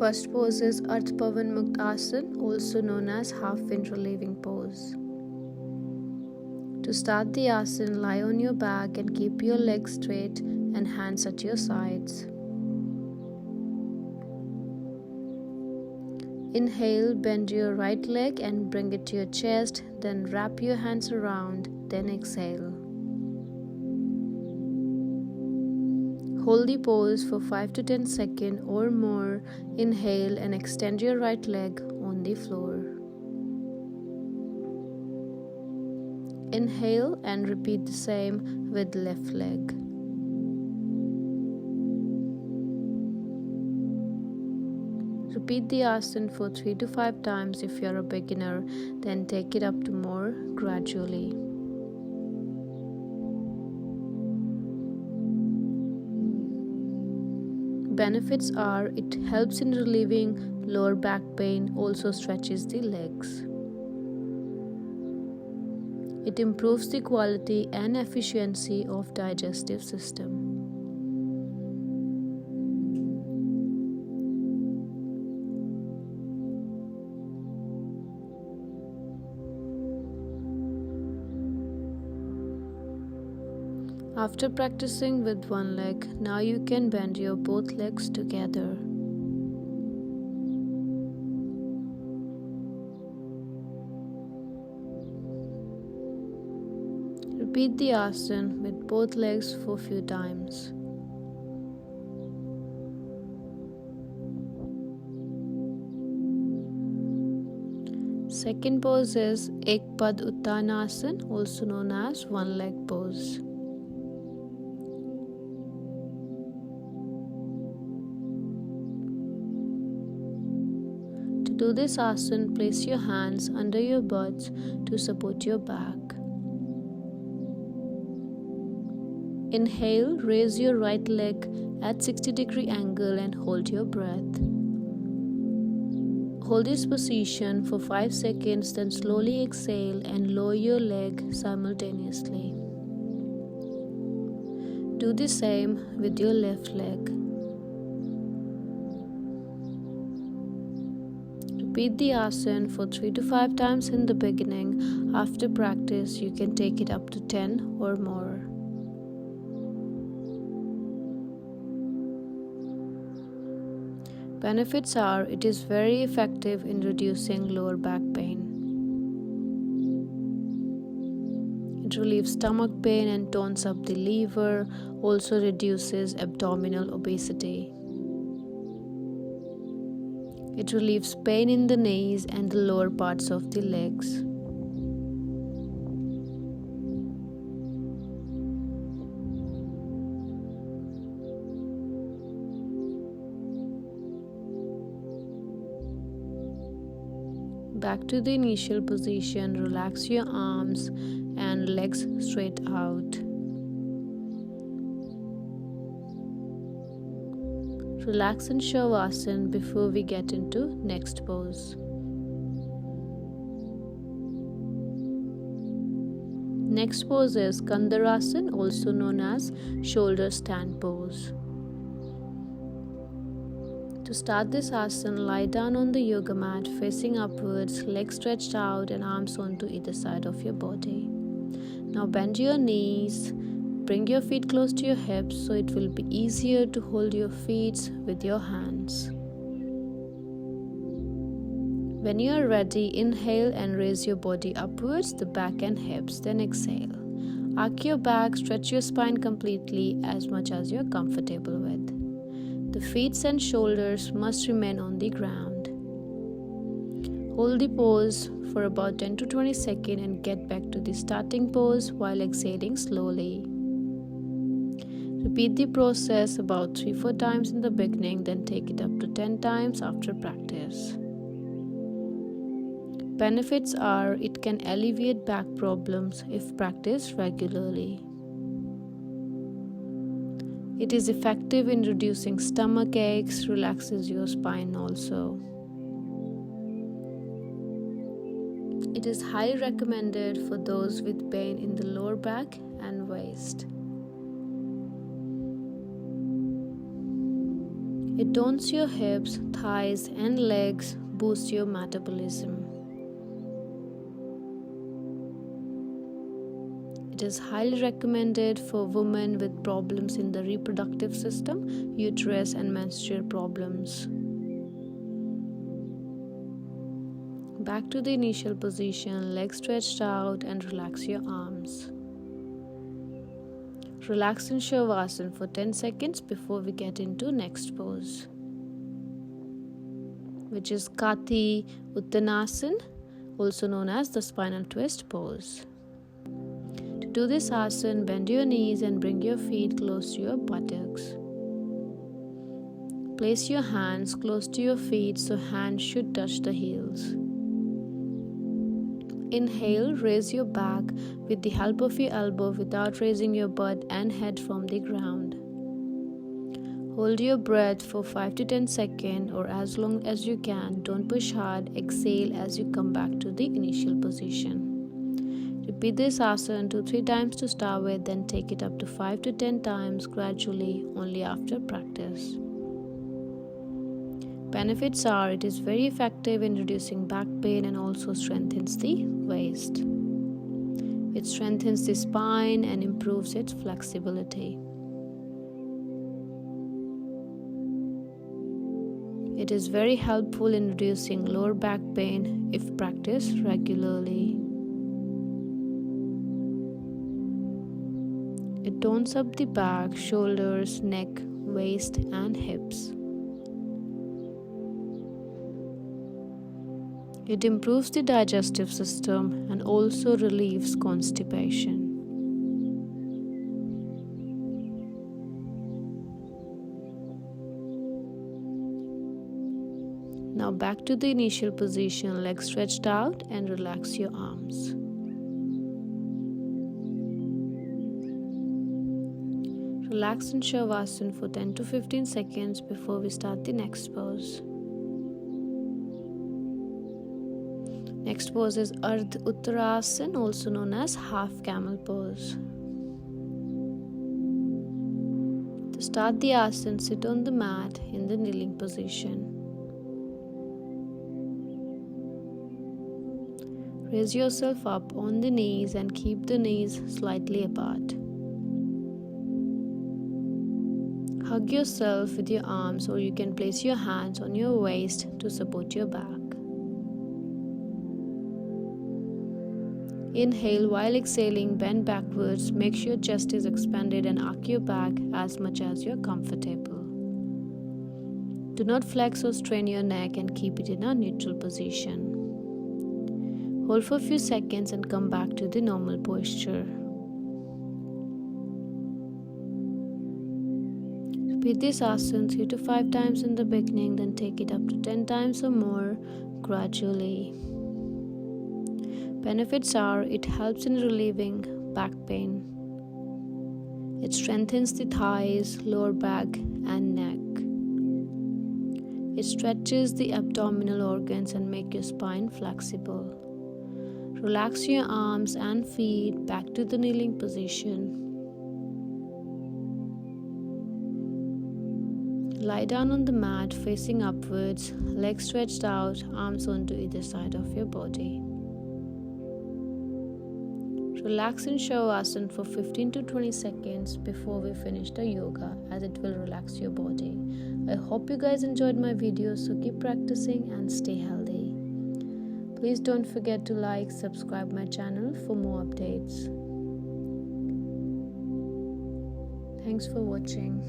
First pose is Ardh Pavan Muktasana, also known as half wind relieving pose. To start the asana, lie on your back and keep your legs straight and hands at your sides. Inhale, bend your right leg and bring it to your chest, then wrap your hands around, then exhale. Hold the pose for 5 to 10 seconds or more. Inhale and extend your right leg on the floor. Inhale and repeat the same with left leg. Repeat the asana for 3 to 5 times if you are a beginner, then take it up to more gradually. Benefits are it helps in relieving lower back pain, also stretches the legs. It improves the quality and efficiency of digestive system. After practicing with one leg, now you can bend your both legs together. Repeat the asana with both legs for a few times. Second pose is Ek Pad Uttanasana, also known as one leg pose. To do this asana, place your hands under your butt to support your back. Inhale, raise your right leg at 60-degree angle and hold your breath. Hold this position for 5 seconds, then slowly exhale and lower your leg simultaneously. Do the same with your left leg. Repeat the asana for 3 to 5 times in the beginning. After practice, you can take it up to 10 or more. Benefits are it is very effective in reducing lower back pain. It relieves stomach pain and tones up the liver, also reduces abdominal obesity. It relieves pain in the knees and the lower parts of the legs. Back to the initial position, relax your arms and legs straight out. Relax in Shavasana before we get into next pose. Next pose is Kandarasana, also known as shoulder stand pose. To start this asana, lie down on the yoga mat facing upwards, legs stretched out and arms onto either side of your body. Now bend your knees. Bring your feet close to your hips so it will be easier to hold your feet with your hands. When you are ready, inhale and raise your body upwards, the back and hips, then exhale. Arch your back, stretch your spine completely as much as you're comfortable with. The feet and shoulders must remain on the ground. Hold the pose for about 10 to 20 seconds and get back to the starting pose while exhaling slowly. Repeat the process about 3-4 times in the beginning, then take it up to 10 times after practice. Benefits are it can alleviate back problems if practiced regularly. It is effective in reducing stomach aches, relaxes your spine also. It is highly recommended for those with pain in the lower back and waist. It tones your hips, thighs, and legs, boosts your metabolism. It is highly recommended for women with problems in the reproductive system, uterus, and menstrual problems. Back to the initial position, legs stretched out, and relax your arms. Relax in Shavasana for 10 seconds before we get into next pose, which is Kati Uttanasana, also known as the spinal twist pose. To do this asana, bend your knees and bring your feet close to your buttocks. Place your hands close to your feet so hands should touch the heels. Inhale, raise your back with the help of your elbow without raising your butt and head from the ground. Hold your breath for 5 to 10 seconds or as long as you can. Don't push hard. Exhale as you come back to the initial position. Repeat this asana 2-3 times to start with, then take it up to 5 to 10 times gradually only after practice. Benefits are it is very effective in reducing back pain and also strengthens the waist. It strengthens the spine and improves its flexibility. It is very helpful in reducing lower back pain if practiced regularly. It tones up the back, shoulders, neck, waist, and hips. It improves the digestive system and also relieves constipation. Now back to the initial position, legs stretched out, and relax your arms. Relax in Shavasana for 10 to 15 seconds before we start the next pose. Next pose is Ardha Uttarasana, also known as half camel pose. To start the asana, sit on the mat in the kneeling position. Raise yourself up on the knees and keep the knees slightly apart. Hug yourself with your arms, or you can place your hands on your waist to support your back. Inhale while exhaling, bend backwards, make sure your chest is expanded and arch your back as much as you're comfortable. Do not flex or strain your neck and keep it in a neutral position. Hold for a few seconds and come back to the normal posture. Repeat this asana 3 to 5 times in the beginning, then take it up to 10 times or more gradually. Benefits are it helps in relieving back pain. It strengthens the thighs, lower back, and neck. It stretches the abdominal organs and makes your spine flexible. Relax your arms and feet back to the kneeling position. Lie down on the mat facing upwards, legs stretched out, arms onto either side of your body. Relax in Shavasana for 15 to 20 seconds before we finish the yoga, as it will relax your body. I hope you guys enjoyed my video, so keep practicing and stay healthy. Please don't forget to like, subscribe my channel for more updates. Thanks for watching.